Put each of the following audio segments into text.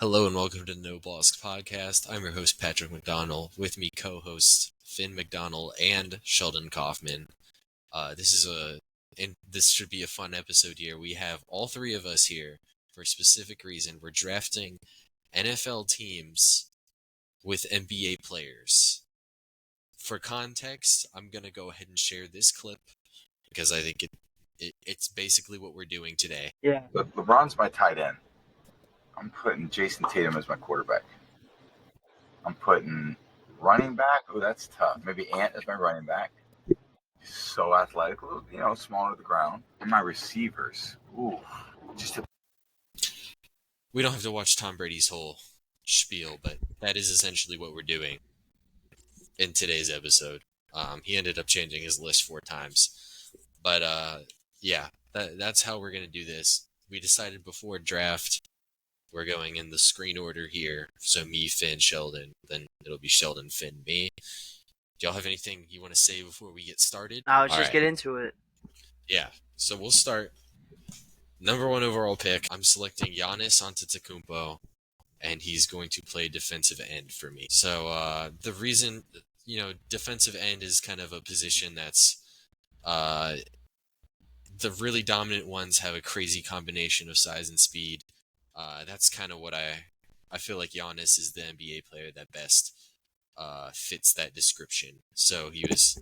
Hello and welcome to No Blosk Podcast. I'm your host, Patrick McDonald. With me, co-host Finn McDonald and Sheldon Kaufman. This should be a fun episode here. We have all three of us here for a specific reason. We're drafting NFL teams with NBA players. For context, I'm gonna go ahead and share this clip because I think it's basically what we're doing today. Yeah. LeBron's my tight end. I'm putting Jason Tatum as my quarterback. I'm putting running back. Oh, that's tough. Maybe Ant as my running back. He's so athletic, smaller to the ground. And my receivers. We don't have to watch Tom Brady's whole spiel, but that is essentially what we're doing in today's episode. He ended up changing his list 4 times. But that's how we're going to do this. We decided before draft we're going in the screen order here. So me, Finn, Sheldon, then it'll be Sheldon, Finn, me. Do y'all have anything you want to say before we get started? Let's just get into it. Yeah, so we'll start. Number 1 overall pick, I'm selecting Giannis Antetokounmpo, and he's going to play defensive end for me. So the reason, defensive end is kind of a position that's the really dominant ones have a crazy combination of size and speed. That's kind of what I feel like Giannis is the NBA player that best fits that description. So he was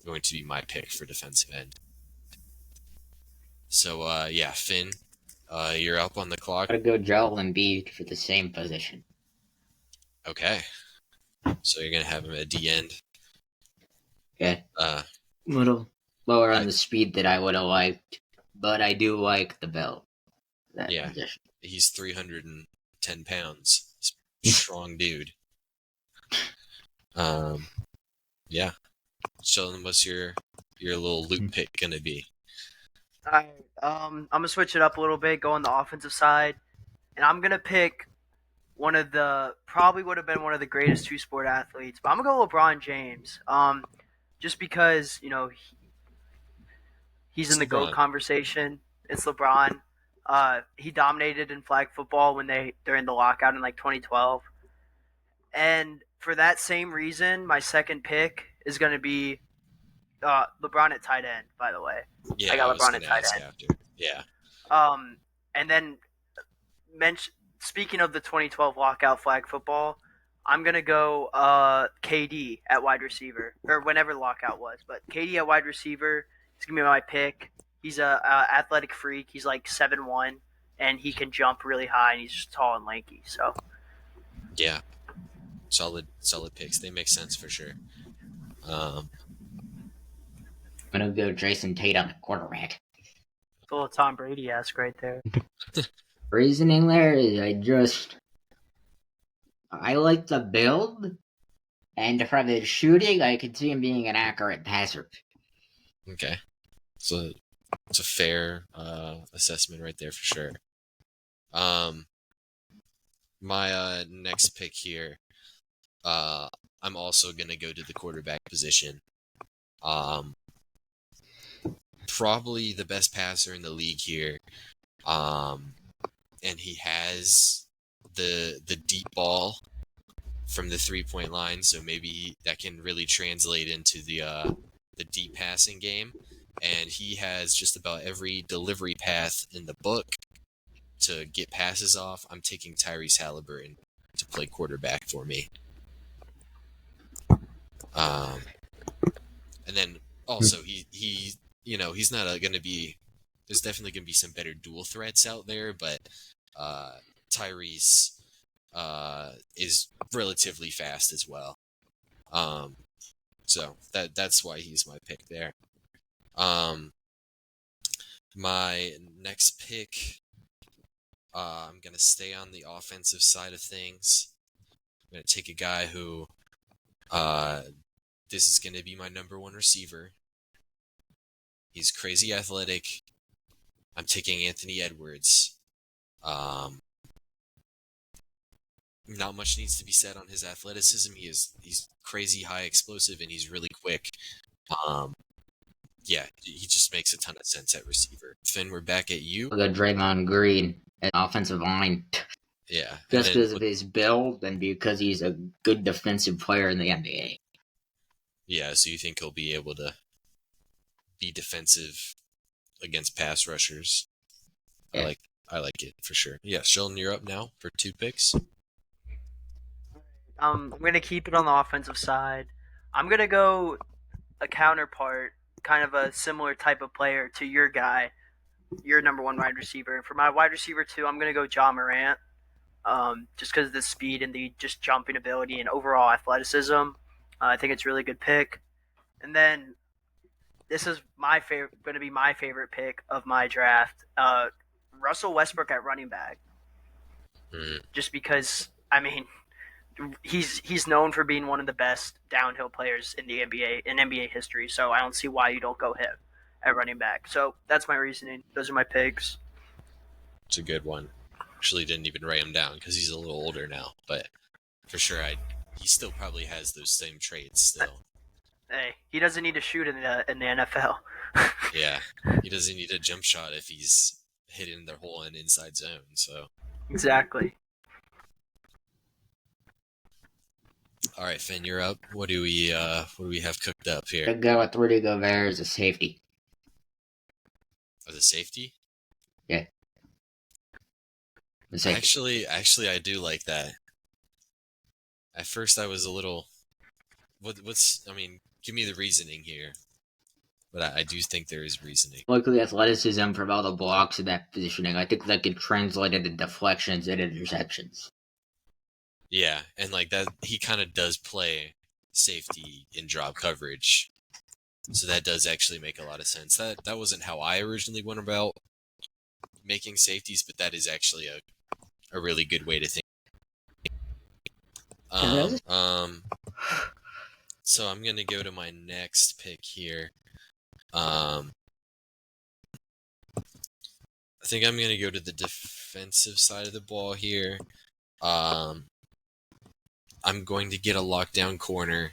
going to be my pick for defensive end. So, Finn, you're up on the clock. Gotta go Joel Embiid for the same position. Okay. So you're going to have him at the end. Okay. A little lower on the speed that I would have liked, but I do like the belt. Position. He's 310 pounds. He's a strong dude. Sheldon, what's your little loop pick going to be? Alright, I'm going to switch it up a little bit, go on the offensive side, and I'm going to pick probably would have been one of the greatest two-sport athletes, but I'm going to go LeBron James, just because, he's in the GOAT conversation. It's LeBron. He dominated in flag football during the lockout in 2012. And for that same reason, my second pick is going to be LeBron at tight end, by the way. Yeah, I got LeBron at tight end. After. Yeah. And then speaking of the 2012 lockout flag football, I'm going to go KD at wide receiver, or whenever the lockout was. But KD at wide receiver is going to be my pick. He's a athletic freak. He's like 7'1", and he can jump really high, and he's just tall and lanky. So, yeah, solid picks. They make sense for sure. I'm gonna go Jason Tatum at quarterback. It's a little Tom Brady-esque right there. Reasoning there is I like the build, and from his shooting, I could see him being an accurate passer. Okay, so it's a fair assessment right there for sure. My next pick here, I'm also gonna go to the quarterback position. Probably the best passer in the league here, and he has the deep ball from the 3-point line, so maybe that can really translate into the deep passing game. And he has just about every delivery path in the book to get passes off. I'm taking Tyrese Halliburton to play quarterback for me. And then also he's not going to be. There's definitely going to be some better dual threats out there, but Tyrese is relatively fast as well. So that's why he's my pick there. My next pick, I'm going to stay on the offensive side of things. I'm going to take a guy who, this is going to be my number 1 receiver. He's crazy athletic. I'm taking Anthony Edwards. Not much needs to be said on his athleticism. He's crazy high explosive, and he's really quick. He just makes a ton of sense at receiver. Finn, we're back at you. We'll go Draymond Green at offensive line. Yeah. just And then because of his build and because he's a good defensive player in the NBA. yeah, so you think he'll be able to be defensive against pass rushers? Yeah. I like it for sure. Yeah, Sheldon, you're up now for 2 picks. I'm gonna keep it on the offensive side. I'm gonna go a counterpart, kind of a similar type of player to your guy, your number one wide receiver. For my wide receiver 2, I'm gonna go Ja Morant. Just because of the speed and the just jumping ability and overall athleticism, I think it's a really good pick. And then this is going to be my favorite pick of my draft. Russell Westbrook at running back, Mm, just because he's known for being one of the best downhill players in the NBA history. So I don't see why you don't go him at running back. So that's my reasoning. Those are my picks. it's a good one. Actually, didn't even write him down because he's a little older now, but for sure, he still probably has those same traits still. Hey, he doesn't need to shoot in the NFL. Yeah, he doesn't need a jump shot if he's hitting the hole in inside zone. So, Exactly. all right, Finn, you're up. What do we have cooked up To here? go with Rudy Gobert as a safety. As a safety? The safety. Actually, I do like that. At first, I was a little. What's? I mean, give me the reasoning here. But I do think there is reasoning. Look at the athleticism from all the blocks in that positioning. I think that could translate into deflections and interceptions. Yeah, and like that, he kind of does play safety in drop coverage, so that does actually make a lot of sense. That wasn't how I originally went about making safeties, but that is actually a really good way to think. So I'm gonna go to my next pick here. I think I'm gonna go to the defensive side of the ball here. I'm going to get a lockdown corner.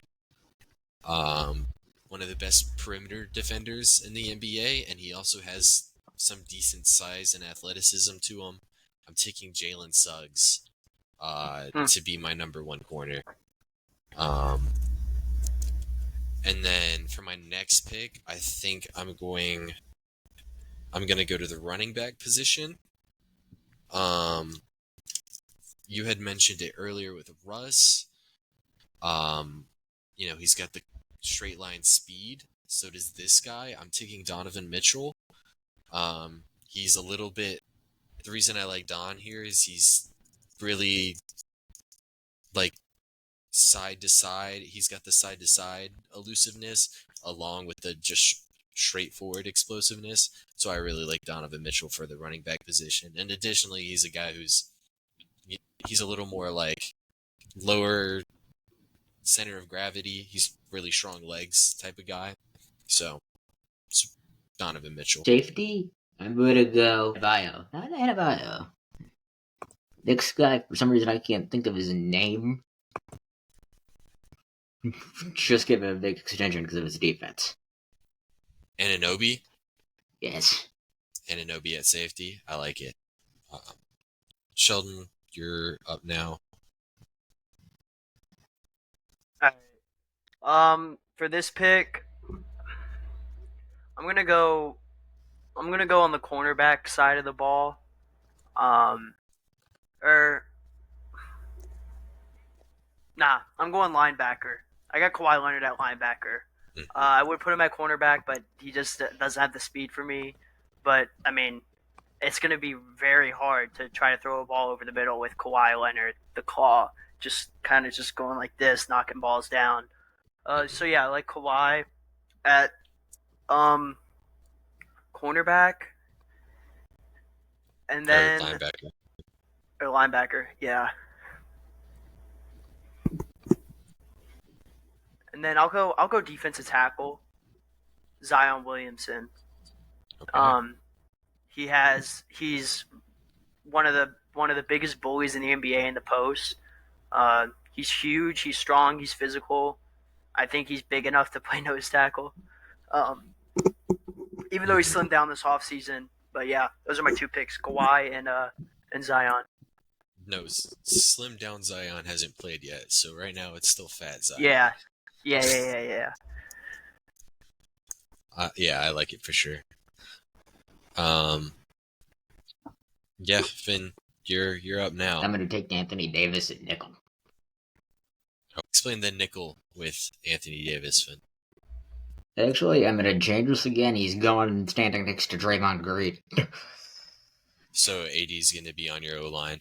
One of the best perimeter defenders in the NBA, and he also has some decent size and athleticism to him. I'm taking Jalen Suggs to be my number 1 corner. And then for my next pick, I think I'm going to go to the running back position. You had mentioned it earlier with Russ. He's got the straight line speed. So does this guy. I'm taking Donovan Mitchell. He's a little bit. The reason I like Don here is he's really like side to side. He's got the side to side elusiveness along with the just straightforward explosiveness. So I really like Donovan Mitchell for the running back position. And additionally, he's a guy he's a little more like lower center of gravity. He's really strong legs type of guy. So it's Donovan Mitchell. Safety? I'm gonna go Adebayo. Not Adebayo. Next guy, for some reason I can't think of his name. Just give him a big extension because of his defense. Anunoby? Yes. Anunoby at safety. I like it. Sheldon, you're up now. For this pick, I'm gonna go on the cornerback side of the ball. I'm going linebacker. I got Kawhi Leonard at linebacker. I would put him at cornerback, but he just doesn't have the speed for me. But I mean, it's going to be very hard to try to throw a ball over the middle with Kawhi Leonard, the claw, just kind of just going like this, knocking balls down. So yeah, I like Kawhi at cornerback, and then linebacker, yeah. And then I'll go defensive tackle, Zion Williamson. Okay. He's one of the biggest bullies in the NBA in the post. He's huge, he's strong, he's physical. I think he's big enough to play nose tackle. Even though he slimmed down this offseason. But yeah, those are my 2 picks, Kawhi and Zion. No, Slim Down Zion hasn't played yet, so right now it's still Fat Zion. Yeah. Yeah. Yeah, I like it for sure. Yeah, Finn, you're up now. I'm going to take Anthony Davis at nickel. Explain the nickel with Anthony Davis, Finn. Actually, I'm going to change this again. He's going and standing next to Draymond Green. So AD's going to be on your O-line.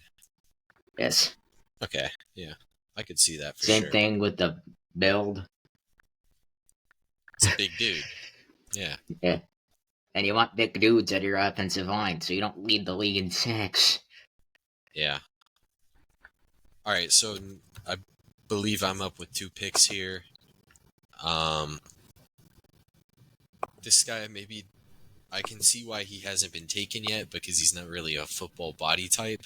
Yes. Okay, yeah. I could see that for Same sure. thing with the build. It's a big dude. Yeah. Yeah. And you want big dudes at your offensive line, so you don't lead the league in sacks. Yeah. All right, so I believe I'm up with 2 picks here. This guy, maybe I can see why he hasn't been taken yet, because he's not really a football body type.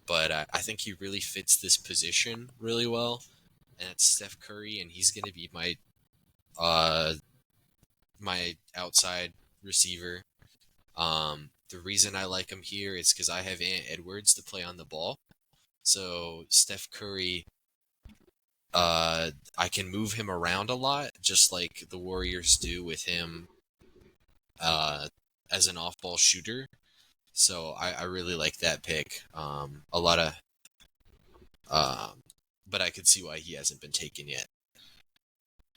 But I think he really fits this position really well, and it's Steph Curry, and he's going to be my outside receiver. The reason I like him here is because I have Ant Edwards to play on the ball. So Steph Curry, I can move him around a lot, just like the Warriors do with him as an off-ball shooter. So I really like that pick. But I could see why he hasn't been taken yet.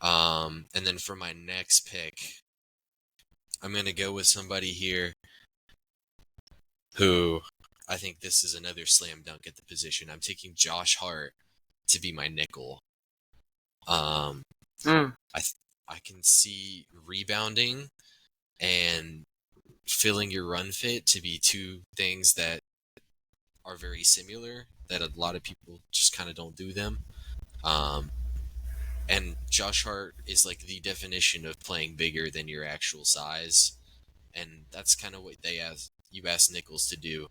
And then for my next pick, I'm going to go with somebody here who I think this is another slam dunk at the position. I'm taking Josh Hart to be my nickel. I can see rebounding and filling your run fit to be 2 things that are very similar, that a lot of people just kind of don't do them. And Josh Hart is like the definition of playing bigger than your actual size, and that's kind of what you ask nickels to do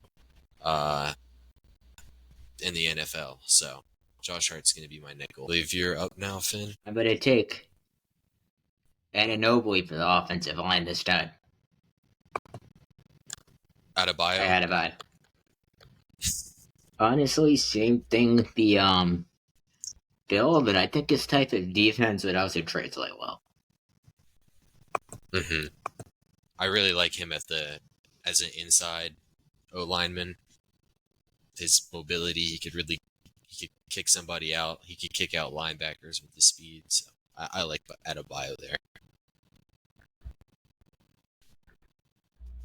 in the NFL. So Josh Hart's going to be my nickel. I believe you're up now, Finn. I'm going to take Anunoby for the offensive line this time. Adebayo. Honestly, same thing with the build, but I think his type of defense would also translate well. Mm-hmm. I really like him as an inside O-lineman. His mobility, he could kick somebody out. He could kick out linebackers with the speed. So I like Adebayo there.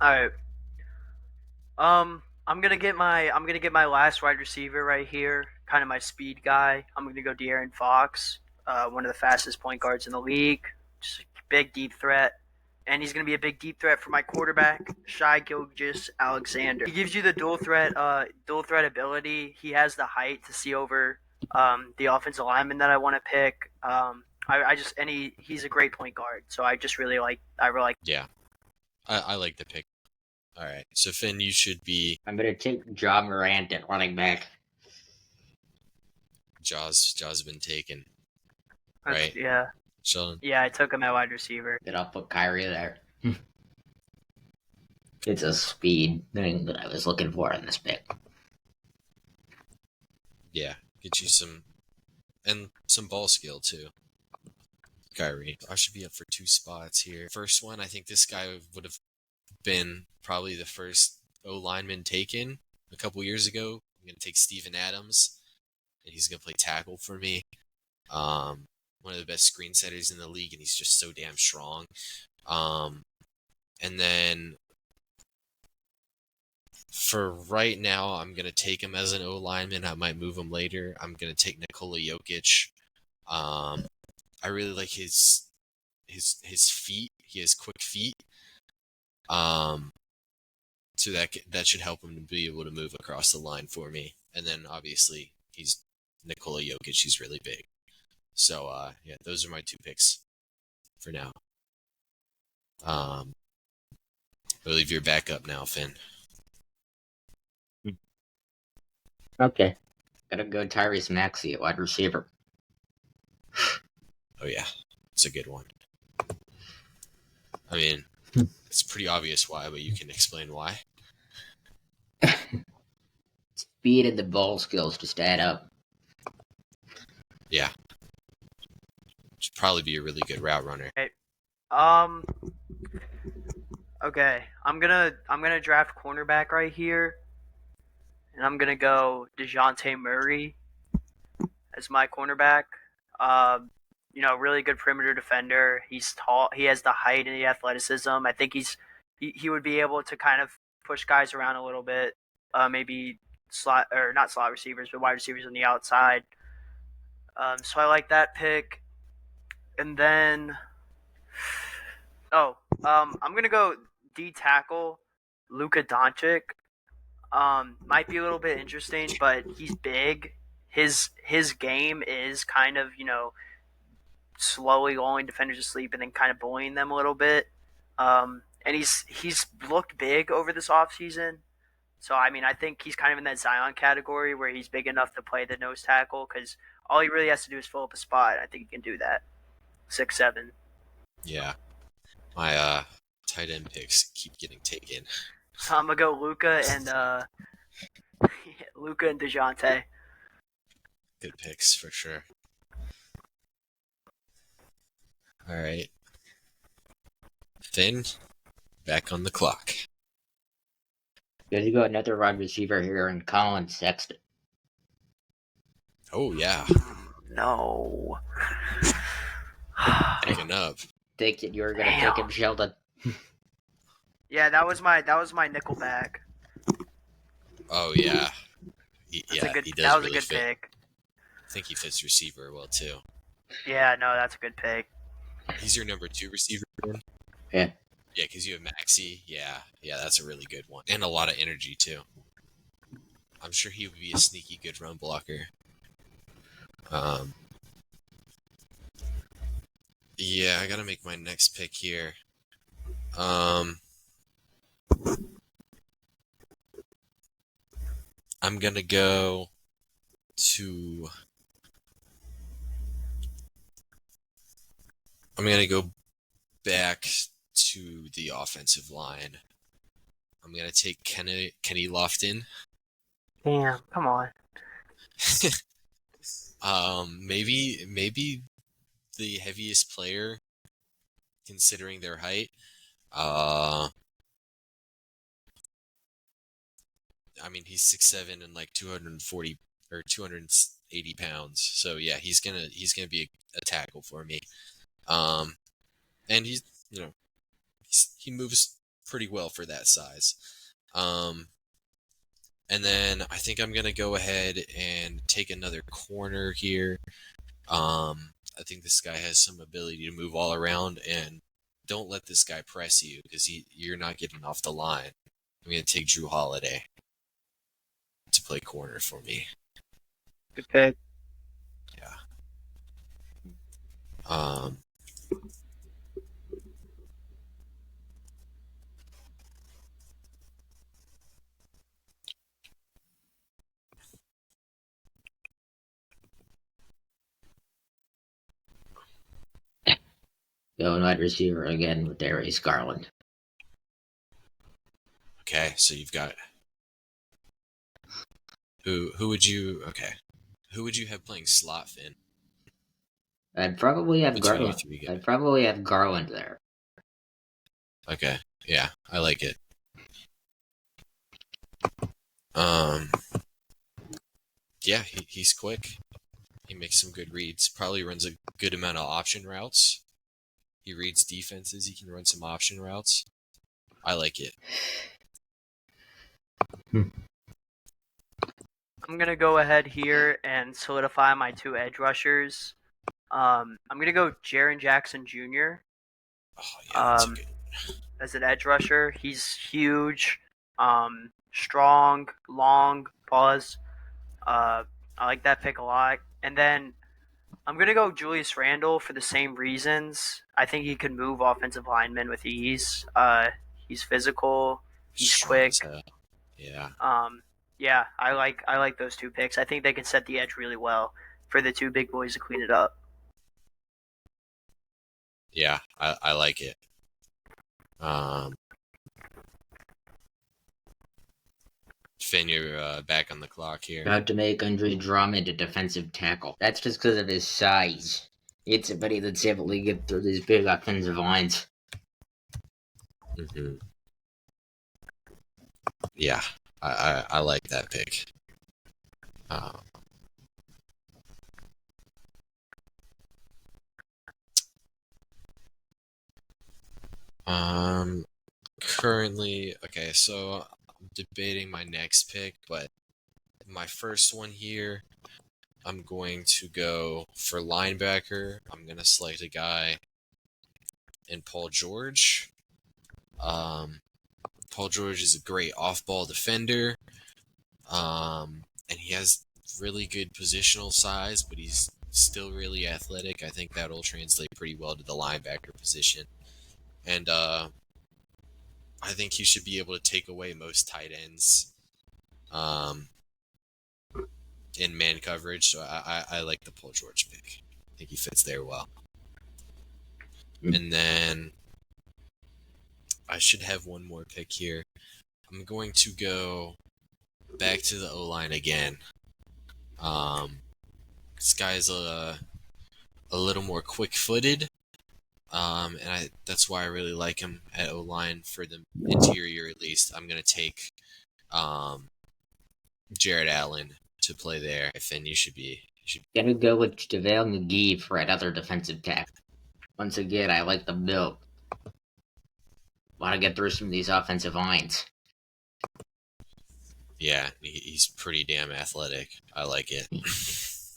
All right. I'm gonna get my last wide receiver right here, kind of my speed guy. I'm gonna go De'Aaron Fox, one of the fastest point guards in the league, just a big deep threat, and he's gonna be a big deep threat for my quarterback, Shai Gilgeous-Alexander. He gives you the dual threat ability. He has the height to see over the offensive lineman that I want to pick. He's a great point guard, so I really like. Yeah, I like the pick. All right, so Finn, you should be. I'm gonna take Ja Morant at running back. Ja's been taken, right? Yeah. Sheldon? Yeah, I took him at wide receiver. Then I'll put Kyrie there. It's a speed thing that I was looking for in this pick. Yeah, get you some ball skill too. Kyrie. I should be up for 2 spots here. First one, I think this guy would have been probably the first O-lineman taken a couple years ago. I'm going to take Steven Adams, and he's going to play tackle for me. One of the best screen setters in the league, and he's just so damn strong. And then for right now, I'm going to take him as an O-lineman. I might move him later. I'm going to take Nikola Jokic. I really like his feet. He has quick feet. So that should help him to be able to move across the line for me. And then obviously he's Nikola Jokic. He's really big. So yeah, those are my 2 picks for now. I believe you're back up now, Finn. Okay. Gotta go Tyrese Maxey at wide receiver. Oh yeah, it's a good one. I mean, it's pretty obvious why, but you can explain why. speed and the ball skills just add up. Yeah. Should probably be a really good route runner. Um. Okay, I'm gonna draft cornerback right here, and I'm gonna go DeJounte Murray as my cornerback. Really good perimeter defender. He's tall. He has the height and the athleticism. I think he would be able to kind of push guys around a little bit. Maybe slot or not slot receivers, but wide receivers on the outside. So I like that pick. And then, I'm gonna go D tackle, Luka Doncic. Might be a little bit interesting, but he's big. His game is kind of slowly lulling defenders to sleep and then kind of bullying them a little bit. And he's looked big over this offseason. So I mean, I think he's kind of in that Zion category where he's big enough to play the nose tackle because all he really has to do is fill up a spot. I think he can do that. 6'7". Yeah. My tight end picks keep getting taken. So I'm gonna go Luka and DeJounte. Good picks for sure. All right. Finn, back on the clock. There's got another wide receiver here in Colin Sexton. Oh yeah, No. picking up. Think that you were gonna Damn. take him, Sheldon? Yeah, that was my Nickelback. Oh yeah, he does That was really a good fit. pick. I think he fits receiver well too. Yeah, no, that's a good pick. He's your number 2 receiver. Yeah. Yeah, because you have Maxi. Yeah, that's a really good one, and a lot of energy too. I'm sure he would be a sneaky good run blocker. Yeah, I gotta make my next pick here. I'm gonna go to. I'm gonna go back to the offensive line. I'm gonna take Kenny Lofton. Damn, come on. Maybe the heaviest player considering their height. I mean, he's 6'7" and like 240 or 280 pounds. So yeah, he's gonna be a tackle for me. And he's he moves pretty well for that size. And then I think I'm gonna go ahead and take another corner here. I think this guy has some ability to move all around, and don't let this guy press you because you're not getting off the line. I'm gonna take Drew Holiday to play corner for me. Good pick. Yeah. Going wide receiver again with Darius Garland. Okay, so you've got who would you have playing slot, Finn? I'd probably have Between you Garland. three guys. I'd probably have Garland there. Okay, yeah, I like it. Yeah, he's quick. He makes some good reads. Probably runs a good amount of option routes. He reads defenses. He can run some option routes. I like it. I'm gonna go ahead here and solidify my 2 edge rushers. I'm gonna go Jaren Jackson Jr. Oh yeah, that's a good. As an edge rusher. He's huge, strong, long. Pause. I like that pick a lot. And then I'm gonna go Julius Randle for the same reasons. I think he can move offensive linemen with ease. He's physical. He's Strong quick. as hell. Yeah. Yeah, I like those 2 picks. I think they can set the edge really well for the 2 big boys to clean it up. Yeah, I like it. Finn, you're back on the clock here. About to make Andre Drummond a defensive tackle. That's just because of his size. It's somebody that's able to get through these big offensive lines. Hmm. Yeah, I like that pick. Currently, okay, so I'm debating my next pick, but my first one here, I'm going to go for linebacker. I'm going to select a guy in Paul George. Paul George is a great off-ball defender, and he has really good positional size, but he's still really athletic. I think that'll translate pretty well to the linebacker position. And I think he should be able to take away most tight ends in man coverage. So I like the Paul George pick. I think he fits there well. And then I should have one more pick here. I'm going to go back to the O-line again. This guy's a little more quick-footed. And that's why I really like him at O-line for the interior at least. I'm going to take Jared Allen to play there. Then you should be. Gonna go with JaVale McGee for another defensive tackle. Once again, I like the build. Want to get through some of these offensive lines. Yeah, he's pretty damn athletic. I like it.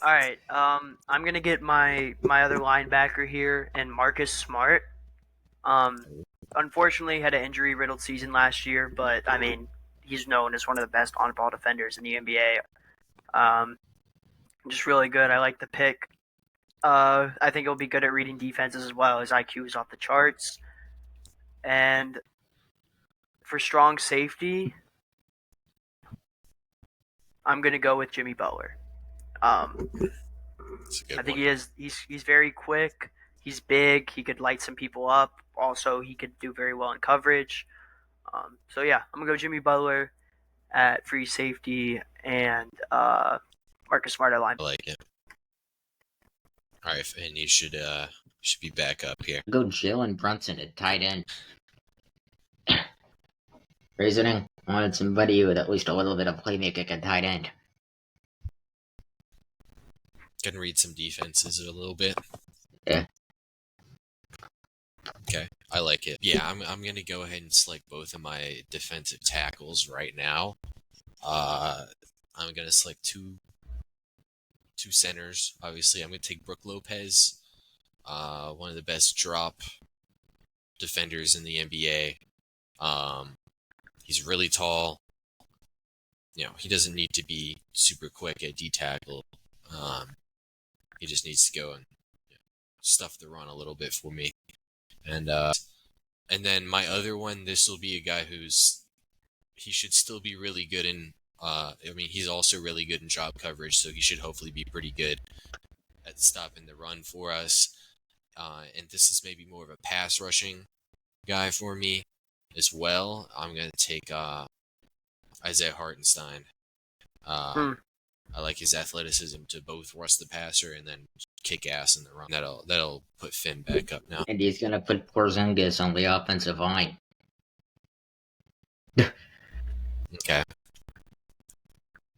All right. I'm gonna get my other linebacker here, and Marcus Smart. Unfortunately, had an injury-riddled season last year, but I mean, he's known as one of the best on-ball defenders in the NBA. Just really good. I like the pick. I think he'll be good at reading defenses as well. His IQ is off the charts. And for strong safety, I'm gonna go with Jimmy Butler. That's a good I think one. he's very quick. He's big. He could light some people up. Also, he could do very well in coverage. So yeah, I'm gonna go Jimmy Butler at free safety and Marcus Smart at line. I like it. All right, and you should be back up here. Go Jalen Brunson at tight end. Reasoning, wanted somebody with at least a little bit of playmaking at tight end. Can read some defenses a little bit. Yeah. Okay, I like it. Yeah, I'm gonna go ahead and select both of my defensive tackles right now. I'm gonna select two centers. Obviously, I'm gonna take Brook Lopez, one of the best drop defenders in the NBA. He's really tall. You know, he doesn't need to be super quick at D tackle. He just needs to go and stuff the run a little bit for me. And then my other one, this will be a guy he should still be really good in. I mean, he's also really good in drop coverage, so he should hopefully be pretty good at stopping the run for us. And this is maybe more of a pass rushing guy for me as well. I'm gonna take Isaiah Hartenstein. I like his athleticism to both rush the passer and then kick ass in the run. That'll put Finn back up now. And he's gonna put Porzingis on the offensive line. Okay.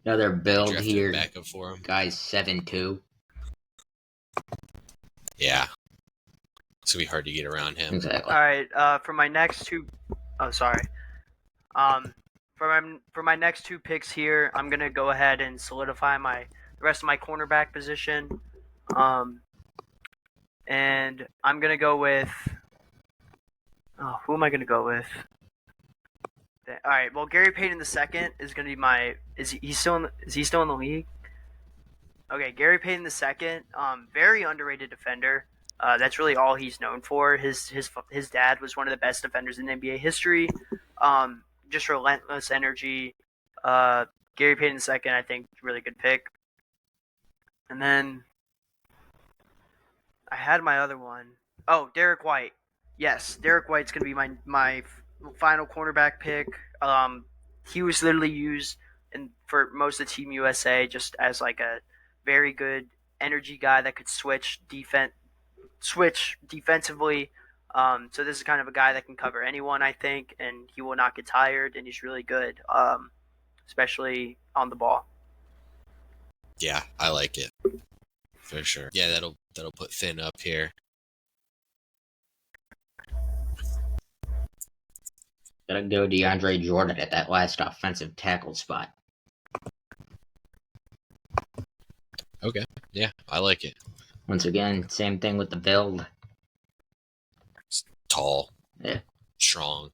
Another build Drafted here. backup for him. Guy's 7'2". Yeah. It's gonna be hard to get around him. Exactly. All right. For my next two, for my next two picks here, I'm gonna go ahead and solidify the rest of my cornerback position. And I'm gonna go with. Who am I gonna go with? All right. Well, Gary Payton II is gonna be my. Is he still in the league? Okay, Gary Payton II, very underrated defender. That's really all he's known for. His dad was one of the best defenders in NBA history. Just relentless energy. Gary Payton II, I think, really good pick. And then I had my other one. Oh, Derek White. Yes, Derek White's gonna be my final cornerback pick. He was literally used and for most of Team USA, just as like a very good energy guy that could switch defensively. So this is kind of a guy that can cover anyone, I think, and he will not get tired, and he's really good, especially on the ball. Yeah, I like it for sure. Yeah, that'll put Finn up here. Gotta go DeAndre Jordan at that last offensive tackle spot. Okay, yeah, I like it. Once again, same thing with the build. Tall, Yeah. strong.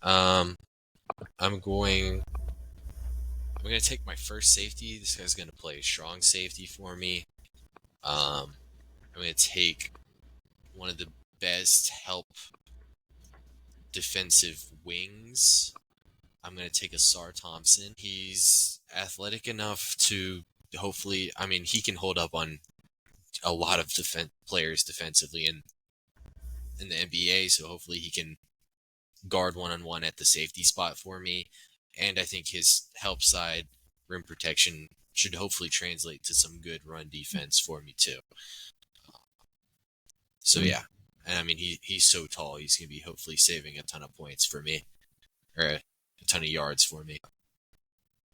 I'm going to take my first safety. This guy's going to play strong safety for me. I'm going to take one of the best help defensive wings. I'm going to take Asar Thompson. He's athletic enough to hopefully, I mean, he can hold up on a lot of players defensively in the NBA, so hopefully he can guard one-on-one at the safety spot for me. And I think his help side rim protection should hopefully translate to some good run defense for me too. So yeah, and I mean he's so tall, he's gonna be hopefully saving a ton of points for me, or a ton of yards for me.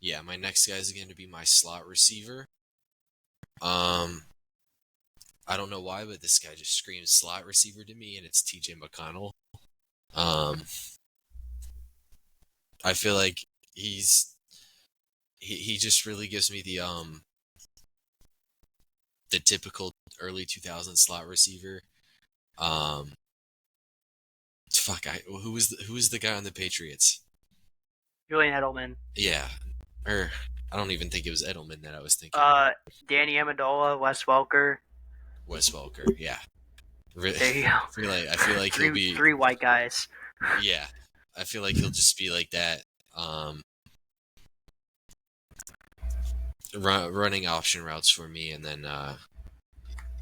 Yeah, my next guy is going to be my slot receiver. I don't know why, but this guy just screams slot receiver to me, and it's TJ McConnell. I feel like he just really gives me the typical early 2000s slot receiver. Who was the guy on the Patriots? Julian Edelman. Yeah, or I don't even think it was Edelman that I was thinking. Danny Amendola, Wes Welker. Wes Welker, yeah. There you go. I feel like he'll be three white guys. Yeah, I feel like he'll just be like that. Running option routes for me, and then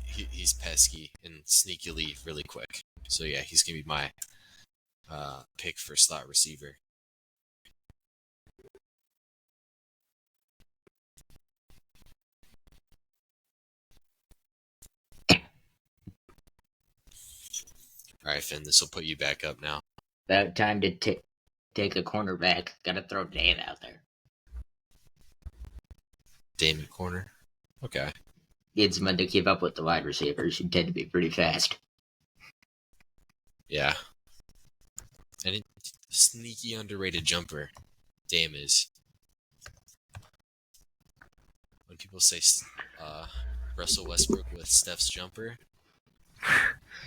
he's pesky and sneakily really quick. So yeah, he's gonna be my pick for slot receiver. All right, Finn, this will put you back up now. About time to take a cornerback. Gotta throw Dave out there. Dame at corner. Okay. Needs someone to keep up with the wide receivers who tend to be pretty fast. Yeah. And sneaky underrated jumper. Dame is. When people say Russell Westbrook with Steph's jumper,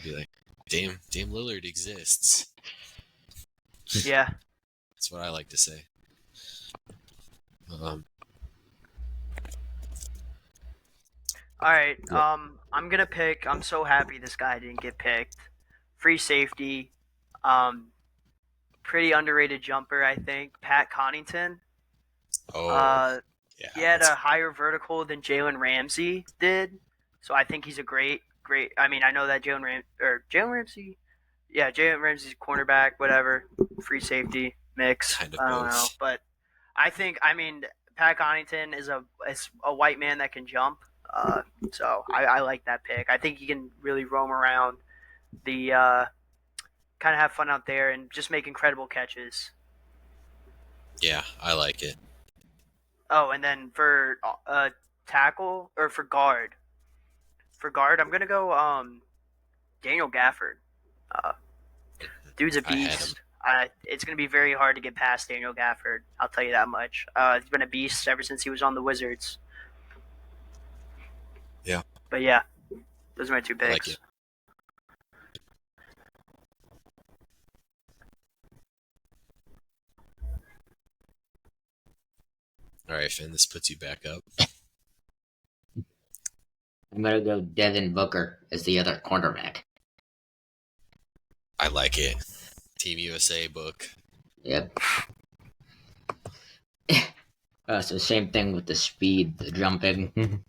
be like, Dame Lillard exists. Yeah. That's what I like to say. All right. I'm gonna pick. I'm so happy this guy didn't get picked. Free safety. Pretty underrated jumper, I think. Pat Connaughton. Yeah. He had a higher vertical than Jalen Ramsey did, so I think he's a great. I mean, I know that Jalen Ramsey. Yeah, Jalen Ramsey's cornerback, whatever. Free safety mix. Kind of I don't both. know, but I think Pat Connaughton is a white man that can jump. So I like that pick. I think he can really roam around the kind of have fun out there and just make incredible catches. Yeah, I like it. Oh, and then for tackle or for guard, I'm gonna go Daniel Gafford. Dude's a I had beast. It's gonna be very hard to get past Daniel Gafford. I'll tell you that much. He's been a beast ever since he was on the Wizards. Yeah. But yeah, those are my two picks. I like it. All right, Finn, this puts you back up. I'm gonna go Devin Booker as the other cornerback. I like it. Team USA book. Yep. So same thing with the speed, the jumping.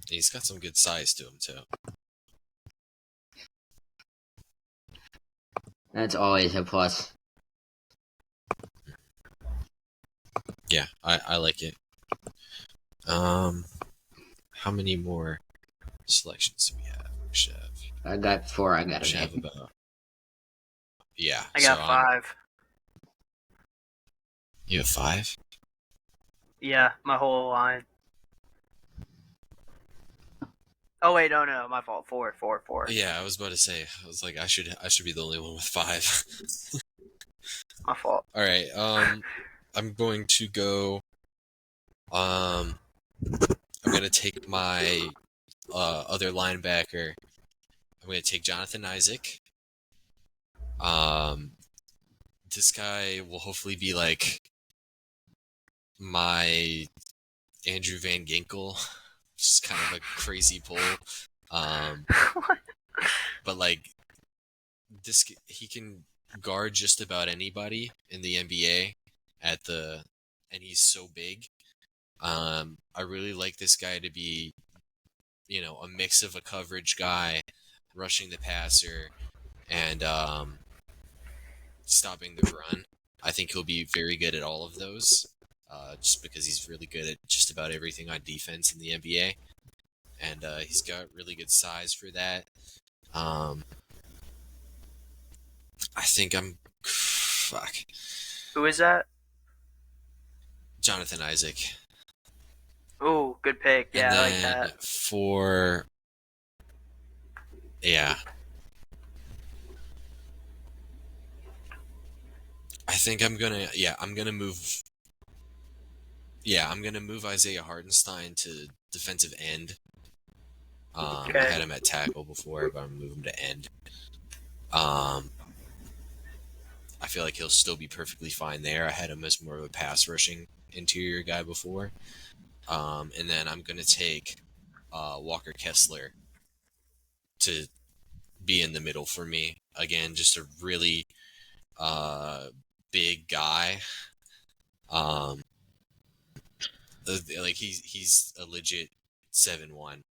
He's got some good size to him too. That's always a plus. Yeah, I like it. How many more selections do we have? We should have, I got 4. I got we should it. have about. Yeah. I got so 5. You have 5? Yeah, my whole line. Oh wait, no, my fault. 4. Yeah, I was about to say. I was like, I should be the only one with 5. My fault. All right. I'm going to go. I'm gonna take my other linebacker. I'm gonna take Jonathan Isaac. This guy will hopefully be like my Andrew Van Ginkel, which is kind of a crazy pull. What? But like he can guard just about anybody in the NBA and he's so big. I really like this guy to be, a mix of a coverage guy, rushing the passer, and stopping the run. I think he'll be very good at all of those, just because he's really good at just about everything on defense in the NBA, and he's got really good size for that. I think fuck. Who is that? Jonathan Isaac. Ooh, good pick. Yeah, And I like then that. yeah. I think I'm gonna move. Yeah, I'm gonna move Isaiah Hartenstein to defensive end. I Okay. had him at tackle before, but I'm gonna move him to end. I feel like he'll still be perfectly fine there. I had him as more of a pass rushing interior guy before. And then I'm gonna take Walker Kessler to be in the middle for me. Again, just a really big guy. Like he's a legit 7'1"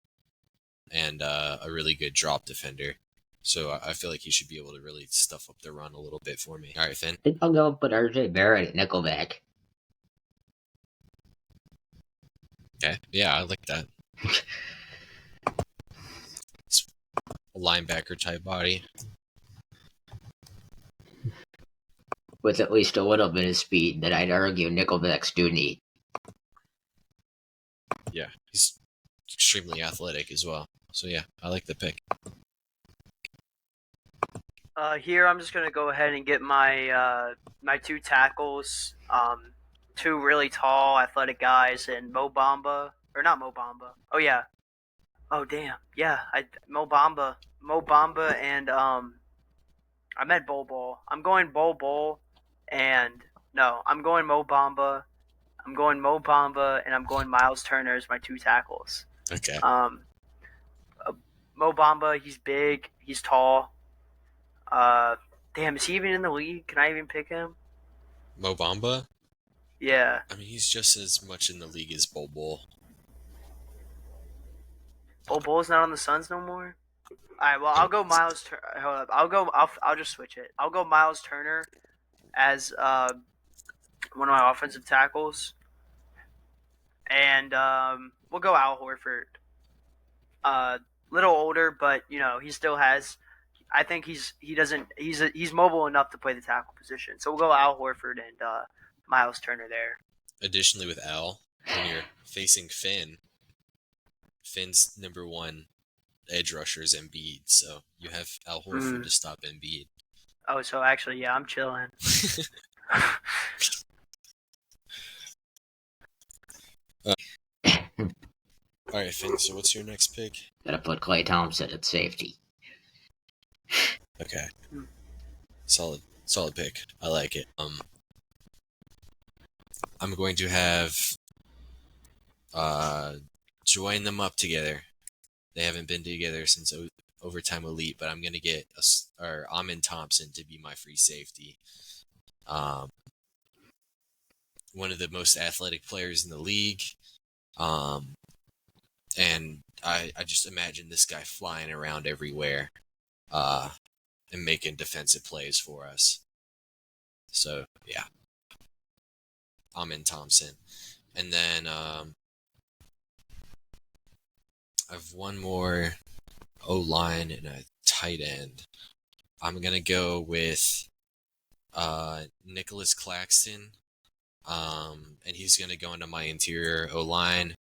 and a really good drop defender. So I feel like he should be able to really stuff up the run a little bit for me. All right, Finn. I think I'll go put RJ Barrett at nickelback. Okay. Yeah, I like that. It's a linebacker type body. With at least a little bit of speed that I'd argue nickelbacks do need. Yeah, he's extremely athletic as well. So yeah, I like the pick. Here I'm just gonna go ahead and get my my 2 tackles. 2 really tall, athletic guys, and Mo Bamba, or not Mo Bamba. Oh yeah. Oh damn. Yeah, Mo Bamba, and I meant Bol. I'm going Bol, and no, I'm going Mo Bamba. I'm going Mo Bamba, and I'm going Miles Turner as my 2 tackles. Okay. Mo Bamba, he's big, he's tall. Damn, is he even in the league? Can I even pick him? Mo Bamba? Yeah. I mean, he's just as much in the league as Bol. Bol's not on the Suns no more. All right, well, I'll go Miles. Hold up, I'll just switch it. I'll go Miles Turner as one of my offensive tackles, and we'll go Al Horford. Little older, but he still has. I think he's mobile enough to play the tackle position. So we'll go Al Horford and Miles Turner there. Additionally, with Al, when you're facing Finn's number 1 edge rusher is Embiid, so you have Al Horford to stop Embiid. Oh, so actually, yeah, I'm chilling. All right, Finn. So what's your next pick? Gotta put Klay Thompson at safety. Okay. Solid pick. I like it. I'm going to have join them up together. They haven't been together since Overtime Elite, but I'm going to get Amin Thompson to be my free safety. One of the most athletic players in the league. And I just imagine this guy flying around everywhere and making defensive plays for us. So, yeah. Amin Thompson. And then I've one more O-line and a tight end. I'm going to go with Nicholas Claxton, and he's going to go into my interior O-line.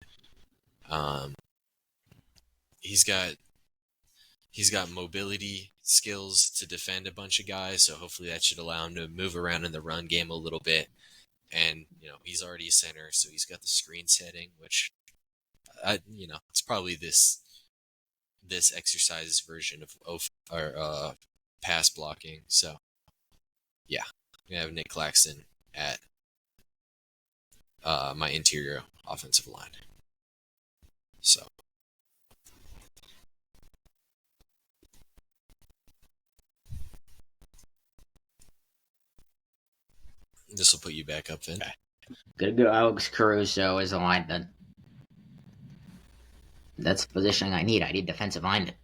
He's got mobility skills to defend a bunch of guys, so hopefully that should allow him to move around in the run game a little bit. And he's already a center, so he's got the screen setting, which it's probably this exercise's version of pass blocking. So yeah, we have Nick Claxton at my interior offensive line. So this will put you back up, Finn. Gonna go Alex Caruso as a lineman. That's the position I need. I need defensive lineman.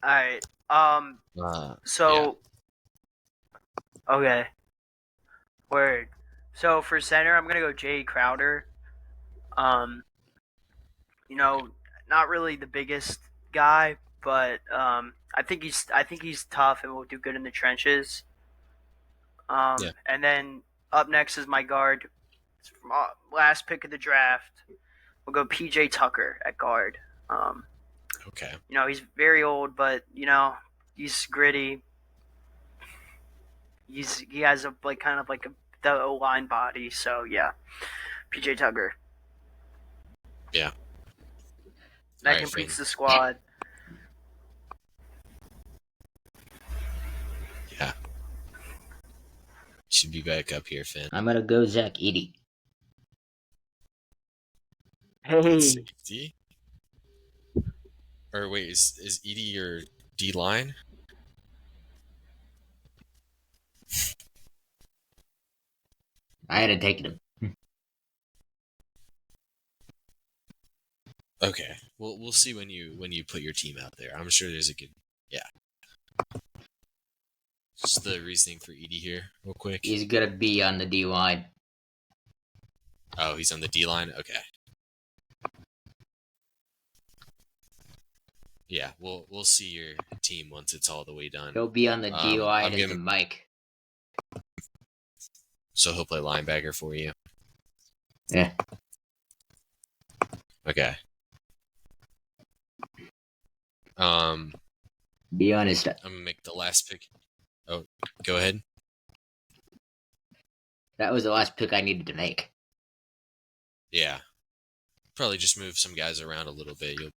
Alright. Yeah. Okay. Word. So for center, I'm gonna go Jay Crowder. Not really the biggest guy, but I think he's tough and will do good in the trenches. Yeah. And then up next is my guard. It's from last pick of the draft. We'll go PJ Tucker at guard. Okay. He's very old, but he's gritty. He has the O-line body. So yeah, PJ Tucker. Yeah. That Alright, completes Finn. the squad. Yeah. Should be back up here, Finn. I'm gonna go Zach Edey. Hey. Safety? Or wait, is Edie your D line? I had to take him. Okay. We'll see when you put your team out there. I'm sure there's a good Just the reasoning for Edie here, real quick. He's gonna be on the D line. Oh, he's on the D line? Okay. Yeah, we'll see your team once it's all the way done. He'll be on the D line as the Mike. So he'll play linebacker for you? Yeah. Okay. Be honest. I'm gonna make the last pick. Oh, go ahead. That was the last pick I needed to make. Yeah. Probably just move some guys around a little bit. You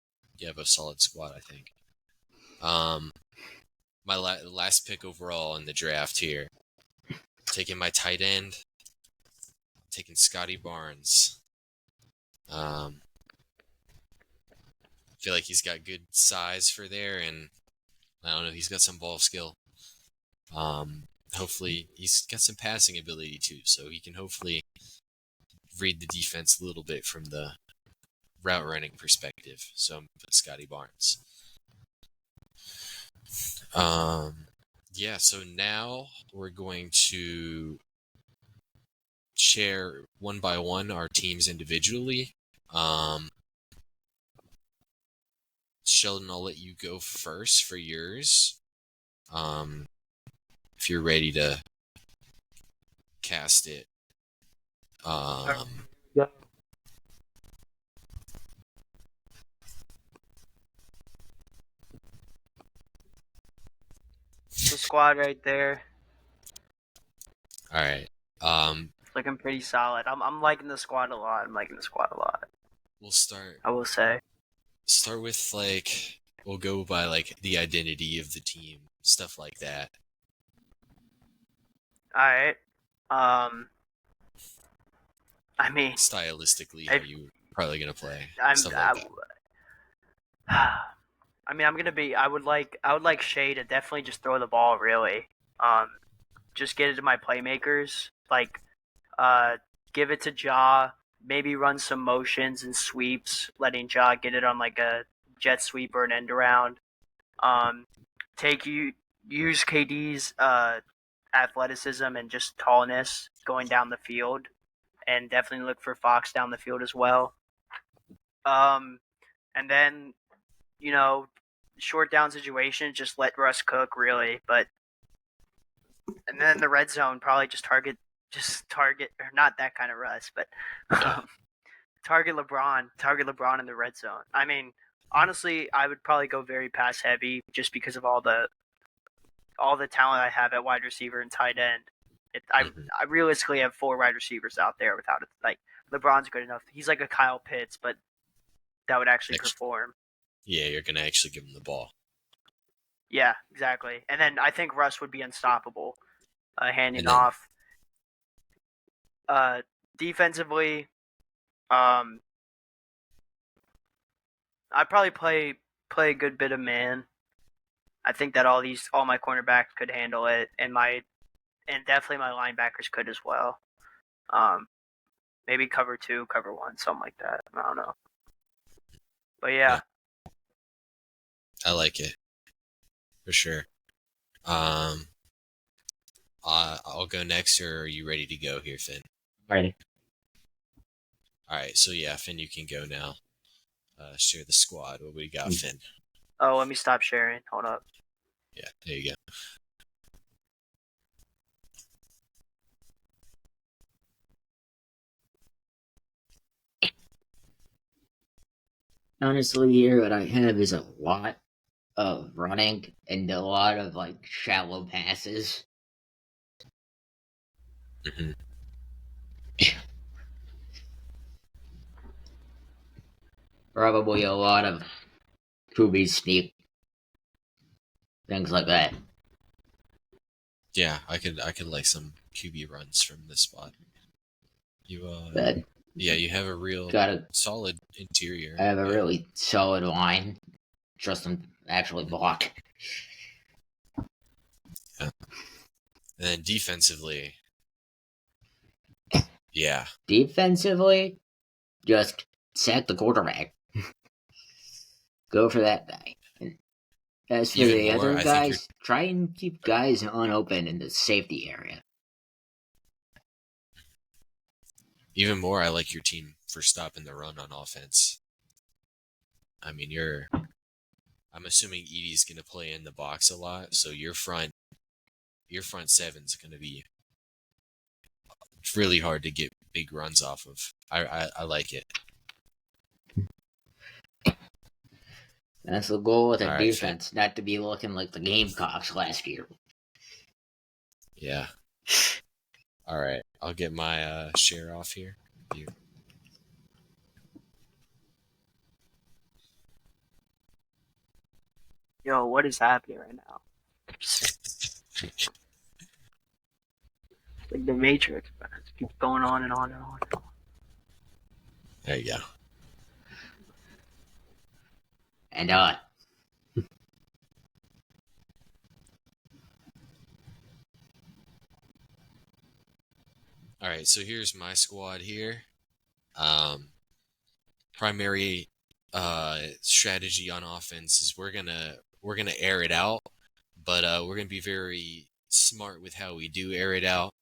have a solid squad, I think. My last pick overall in the draft here. Taking my tight end. Taking Scotty Barnes. Feel like he's got good size for there, and I don't know, he's got some ball skill. Hopefully he's got some passing ability too, so he can hopefully read the defense a little bit from the route running perspective. So I'm put Scotty Barnes. Yeah, so now we're going to share one by one our teams individually. Sheldon, I'll let you go first for yours. If you're ready to cast it. Yeah. The squad right there. All right. Looking pretty solid. I'm liking the squad a lot. We'll start I will say. with we'll go by the identity of the team, stuff like that. Alright. I mean, Stylistically, how you probably gonna play. Stuff like I would like Shea to definitely just throw the ball, really. Just get it to my playmakers. Give it to Ja. Maybe run some motions and sweeps, letting Ja get it on a jet sweep or an end around. Use KD's athleticism and just tallness going down the field, and definitely look for Fox down the field as well. And then, short down situation, just let Russ cook really. But and then the red zone, probably just target, or not that kind of Russ, but target LeBron in the red zone. I mean, honestly, I would probably go very pass heavy just because of all the talent I have at wide receiver and tight end. I realistically have 4 wide receivers out there without it. Like, LeBron's good enough. He's like a Kyle Pitts, but that would actually perform. Yeah, you're going to actually give him the ball. Yeah, exactly. And then I think Russ would be unstoppable, handing off. Defensively, I'd probably play a good bit of man. I think that all my cornerbacks could handle it, and definitely my linebackers could as well. Maybe cover 2, cover 1, something like that. I don't know. But yeah. I like it. For sure. I'll go next, or are you ready to go here, Finn? Ready. Alright, so yeah, Finn, you can go now. Share the squad. What we got, Finn? Oh, let me stop sharing. Hold up. Yeah, there you go. Honestly, here what I have is a lot of running and a lot of shallow passes. Mm-hmm. Probably a lot of QB sneak, things like that. Yeah, I could like some QB runs from this spot. But yeah, you have a real solid interior. I have a really solid line. Trust them to actually block. Yeah. And then defensively, yeah. Defensively, just sack the quarterback. Go for that guy. And as for the other guys, try and keep guys unopen in the safety area. Even more, I like your team for stopping the run on offense. I mean, I'm assuming Edie's going to play in the box a lot, so your front seven's going to be really hard to get big runs off of. I like it. That's the goal with a defense, not to be looking like the Gamecocks last year. Yeah. All right, I'll get my share off here. Yo, what is happening right now? Like the Matrix, man. It keeps going on and on and on and on. There you go. And all right, so here's my squad here. Primary strategy on offense is we're gonna air it out, but we're gonna be very smart with how we do air it out.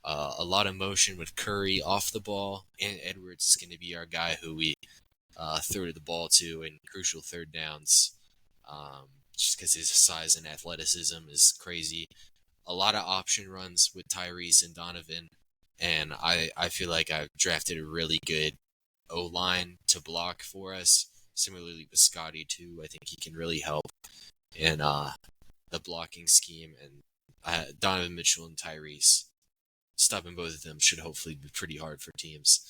A lot of motion with Curry off the ball, and Edwards is gonna be our guy who we throw the ball to in crucial third downs. Just because his size and athleticism is crazy. A lot of option runs with Tyrese and Donovan. And I feel like I've drafted a really good O-line to block for us. Similarly with Scotty, too. I think he can really help in the blocking scheme. And Donovan Mitchell and Tyrese, stopping both of them should hopefully be pretty hard for teams.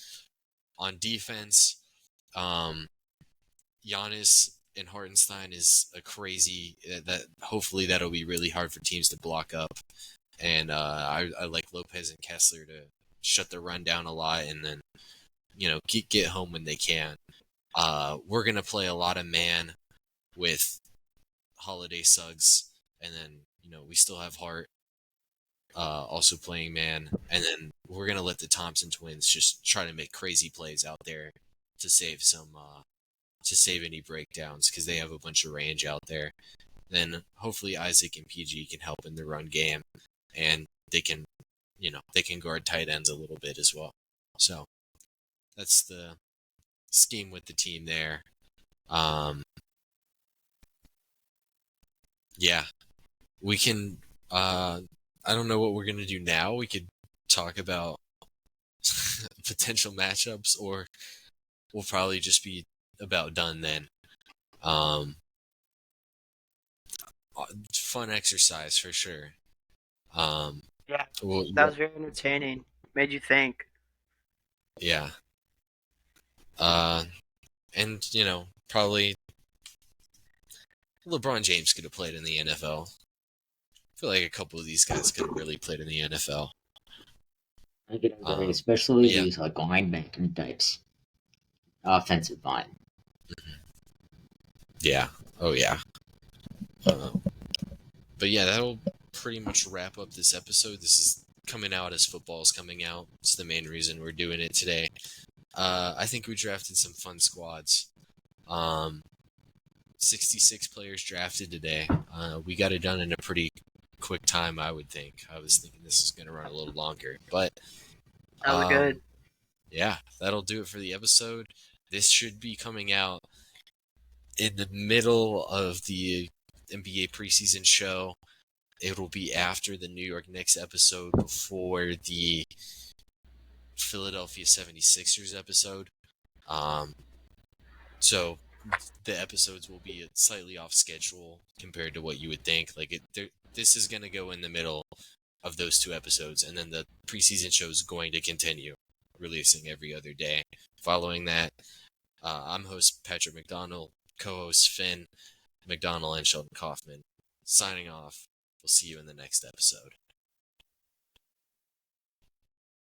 On defense, Giannis and Hartenstein is a crazy... hopefully that'll be really hard for teams to block up. And I like Lopez and Kessler to shut the run down a lot and then, get home when they can. We're going to play a lot of man with Holiday Suggs. And then, we still have Hart also playing man. And then we're going to let the Thompson twins just try to make crazy plays out there to save any breakdowns because they have a bunch of range out there. Then hopefully Isaac and PG can help in the run game. And they can, they can guard tight ends a little bit as well. So that's the scheme with the team there. Yeah, we can. I don't know what we're gonna do now. We could talk about potential matchups, or we'll probably just be about done then. Fun exercise for sure. Yeah, that was very entertaining. Made you think. Yeah. And probably LeBron James could have played in the NFL. I feel like a couple of these guys could have really played in the NFL. I could agree, especially these like linebacker types, offensive line. Yeah. Oh yeah. But yeah, that'll pretty much wrap up this episode. This is coming out as football is coming out. It's the main reason we're doing it today. I think we drafted some fun squads. 66 players drafted today. We got it done in a pretty quick time, I would think. I was thinking this is going to run a little longer, but that was good. Yeah, that'll do it for the episode. This should be coming out in the middle of the NBA preseason show. It'll be after the New York Knicks episode, before the Philadelphia 76ers episode. So the episodes will be slightly off schedule compared to what you would think. This is going to go in the middle of those two episodes, and then the preseason show is going to continue, releasing every other day. Following that, I'm host Patrick McDonald, co-host Finn McDonald and Sheldon Kaufman, signing off. We'll see you in the next episode.